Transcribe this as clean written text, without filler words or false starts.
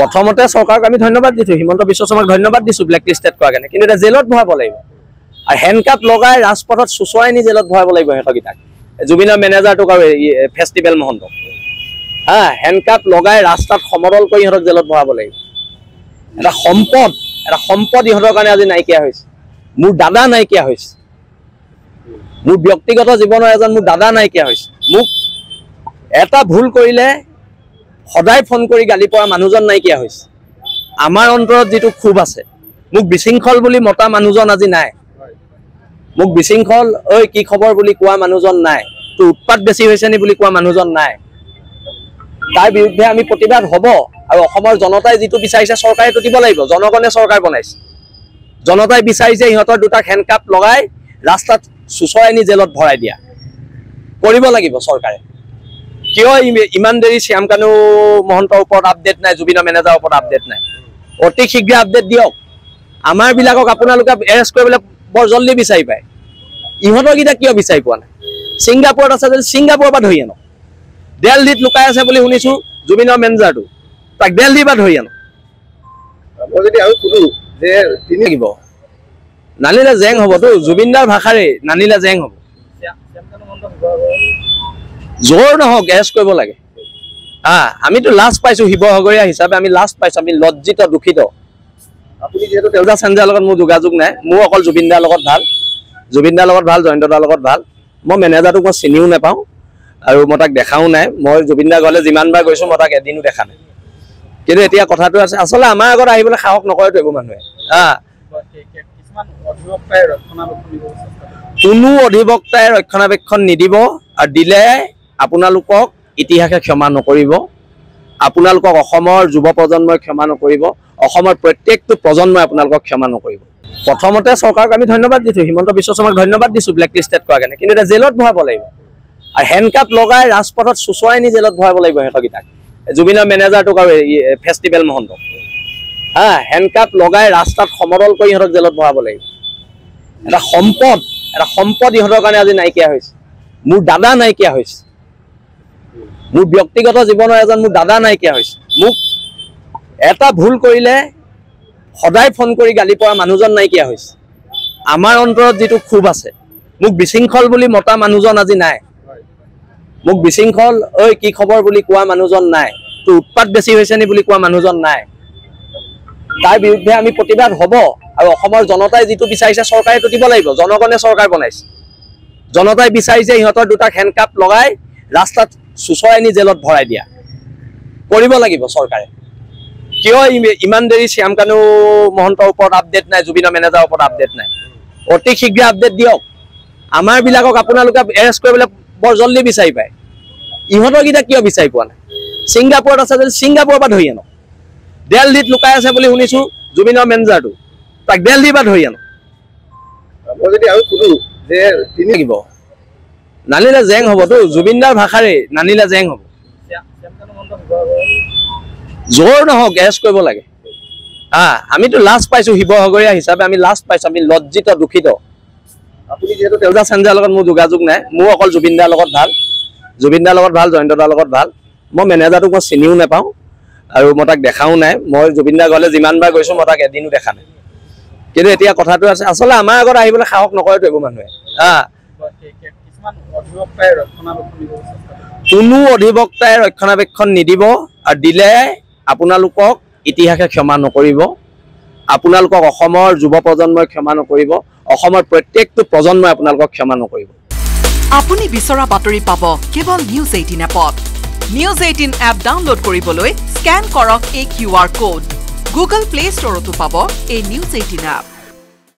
প্ৰথমতে চৰকাৰক আমি ধন্যবাদ দিছো, হিমন্ত বিশ্ব শৰ্মাক ধন্যবাদ দিছো ব্লেক লিষ্টেড কৰাৰ কাৰণে, কিন্তু এটা জেলত ভৰাব লাগিব আৰু হেণ্ডকাপ লগাই ৰাজপথত চুচৰাই নি জেলত ভৰাব লাগিব সিহঁতকেইটাক, জুবিনৰ মেনেজাৰটোক আৰু ফেষ্টিভেল মহন্তক হেণ্ডকাপ লগাই ৰাস্তাত সমদল কৰি সিহঁতক জেলত ভৰাব লাগিব। এটা সম্পদ ইহঁতৰ কাৰণে আজি নাইকিয়া হৈছে। মোৰ দাদা নাইকিয়া হৈছে, মোৰ ব্যক্তিগত জীৱনৰ এজন মোৰ দাদা নাইকিয়া হৈছে। মোক এটা ভুল কৰিলে সদায় ফোন কৰি গালি পৰা মানুহজন নাইকিয়া হৈছে। আমাৰ অন্তৰত যিটো ক্ষোভ আছে, মোক বিশৃংখল বুলি মতা মানুহজন আজি নাই, মোক বিশৃংখল ঐ কি খবৰ বুলি কোৱা মানুহজন নাই, তোৰ উৎপাত বেছি হৈছে নি বুলি কোৱা মানুহজন নাই। তাৰ বিৰুদ্ধে আমি প্ৰতিবাদ হ'ব আৰু অসমৰ জনতাই যিটো বিচাৰিছে চৰকাৰে দিব লাগিব। জনগণে চৰকাৰ বনাইছে, জনতাই বিচাৰিছে ইহঁতৰ দুটাক হেণ্ডকাপ লগাই ৰাস্তাত চুচৰাই নি জেলত ভৰাই দিয়া, কৰিব লাগিব চৰকাৰে। কিয় ইমান দেৰি শ্যামকানু মহন্তৰ ওপৰত আপডেট নাই, জুবিনৰ মেনেজাৰৰ ওপৰত আপডেট নাই? অতি শীঘ্ৰে আপডেট দিয়ক। আমাৰ বিলাকক আপোনালোকে এৰেষ্ট কৰিবলৈ বৰ জল্দি বিচাৰি পায়, ইহঁতৰকেইটা কিয় বিচাৰি পোৱা নাই? ছিংগাপুৰত আছে যদি ছিংগাপুৰৰ পৰা ধৰি আনক। দিল্লীত লুকাই আছে বুলি শুনিছো জুবিনৰ মেনেজাৰটো, তাক দিল্লীৰ পৰা ধৰি আনক। মই যদি আৰু সুধো যে লাগিব নানিলে জেং হ'বতো, জুবিনদাৰ ভাষাৰে নানিলে জেং হ'ব। জোৰ নহওক, এৰেষ্ট কৰিব লাগে। আমিতো লাজ পাইছো, শিৱসাগৰীয়া হিচাপে আমি লাজ পাইছো, আমি লজ্জিত দুখিত। আপুনি যিহেতু দেউতা চেঞ্জাৰ লগত মোৰ যোগাযোগ নাই, মোৰ অকল জুবিনদাৰ লগত ভাল, জুবিনদাৰ লগত ভাল, জয়ন্তদাৰ লগত ভাল। মই মেনেজাৰটোক মই চিনিও নাপাওঁ আৰু মই তাক দেখাও নাই। মই জুবিনদাৰ ঘৰলৈ যিমানবাৰ গৈছো মই তাক এদিনো দেখা নাই। কিন্তু এতিয়া কথাটো আছে, আচলতে আমাৰ আগত আহিবলৈ সাহস নকৰেতো একো মানুহে। কোনো অধিবক্তাই ৰক্ষণাবেক্ষণ নিদিব, আৰু দিলে আপোনালোকক ইতিহাসে ক্ষমা নকৰিব, আপোনালোকক অসমৰ যুৱ প্ৰজন্মই ক্ষমা নকৰিব, অসমৰ প্ৰত্যেকটো প্ৰজন্মই আপোনালোকক ক্ষমা নকৰিব। প্ৰথমতে চৰকাৰক আমি ধন্যবাদ দিছো, হিমন্ত বিশ্ব শৰ্মাক ধন্যবাদ দিছো ব্লেক লিষ্টেড কৰাৰ কাৰণে, কিন্তু এটা জেলত ভৰাব লাগিব আৰু হেণ্ডকাপ লগাই ৰাজপথত চুচৰাই নি জেলত ভৰাব লাগিব সিহঁতকেইটাক, জুবিনৰ মেনেজাৰটোক আৰু ফেষ্টিভেল মহন্তক হেণ্ডকাপ লগাই ৰাস্তাত সমদল কৰি সিহঁতক জেলত ভৰাব লাগিব। এটা সম্পদ ইহঁতৰ কাৰণে আজি নাইকিয়া হৈছে। মোৰ দাদা নাইকিয়া হৈছে, মোৰ ব্যক্তিগত জীৱনৰ এজন মোৰ দাদা নাইকিয়া হৈছে। মোক এটা ভুল কৰিলে সদায় ফোন কৰি গালি পৰা মানুহজন নাইকিয়া হৈছে। আমাৰ অন্তৰত যিটো ক্ষোভ আছে, মোক বিশৃংখল বুলি মতা মানুহজন আজি নাই, মোক বিশৃংখল ঐ কি খবৰ বুলি কোৱা মানুহজন নাই, তোৰ উৎপাত বেছি হৈছে নি বুলি কোৱা মানুহজন নাই। তাৰ বিৰুদ্ধে আমি প্ৰতিবাদ হ'ব আৰু অসমৰ জনতাই যিটো বিচাৰিছে চৰকাৰে দিব লাগিব। জনগণে চৰকাৰ বনাইছে, জনতাই বিচাৰিছে ইহঁতৰ দুটাক হেণ্ডকাপ লগাই ৰাস্তাত চুচৰাই নি জেলত ভৰাই দিয়া, কৰিব লাগিব চৰকাৰে। কিয় ইমান দেৰি শ্যামকানু মহন্তৰ ওপৰত আপডেট নাই, জুবিনৰ মেনেজাৰৰ ওপৰত আপডেট নাই? অতি শীঘ্ৰে আপডেট দিয়ক। আমাৰ বিলাকক আপোনালোকে এৰেষ্ট কৰিবলৈ বৰ জল্দি বিচাৰি পায়, ইহঁতৰকেইটা কিয় বিচাৰি পোৱা নাই? ছিংগাপুৰত আছে যদি ছিংগাপুৰৰ পৰা ধৰি আনক। দিল্লীত লুকাই আছে বুলি শুনিছো জুবিনৰ মেনেজাৰটো, তাক দিল্লীৰ পৰা ধৰি আনক। মই যদি আৰু সুধো যে লাগিব নানিলে জেং হ'বতো, জুবিনদাৰ ভাষাৰে নানিলে জেং হ'ব। জোৰ নহওক, এৰেষ্ট কৰিব লাগে। আমিতো লাজ পাইছো, শিৱসাগৰীয়া হিচাপে আমি লাজ পাইছো, আমি লজ্জিত দুখিত। আপুনি যিহেতু দেউতা চেঞ্জাৰ লগত মোৰ যোগাযোগ নাই, মোৰ অকল জুবিনদাৰ লগত ভাল, জুবিনদাৰ লগত ভাল, জয়ন্তদাৰ লগত ভাল। মই মেনেজাৰটোক মই চিনিও নাপাওঁ আৰু মই তাক দেখাও নাই। মই জুবিনদাৰ ঘৰলৈ যিমানবাৰ গৈছো মই তাক এদিনো দেখা নাই। কিন্তু এতিয়া কথাটো আছে, আচলতে আমাৰ আগত আহিবলৈ সাহস নকৰেতো একো মানুহে। কোনো অধিবক্তাই ৰক্ষণাবেক্ষণ নিদিব, আৰু দিলে আপোনালোকক ইতিহাসে ক্ষমা নকৰিব, আপোনালোকক অসমৰ যুৱ প্ৰজন্মই ক্ষমা নকৰিব, অসমৰ প্ৰত্যেকটো প্ৰজন্মই আপোনালোকক ক্ষমা নকৰিব। আপুনি বিচৰা বাতৰি পাব কেৱল নিউজ 18 এপত। নিউজ 18 এপ ডাউনলোড কৰিবলৈ স্কেন কৰক এই QR কোড। গুগল প্লে ষ্টৰতো পাব এই নিউজ 18 এপ।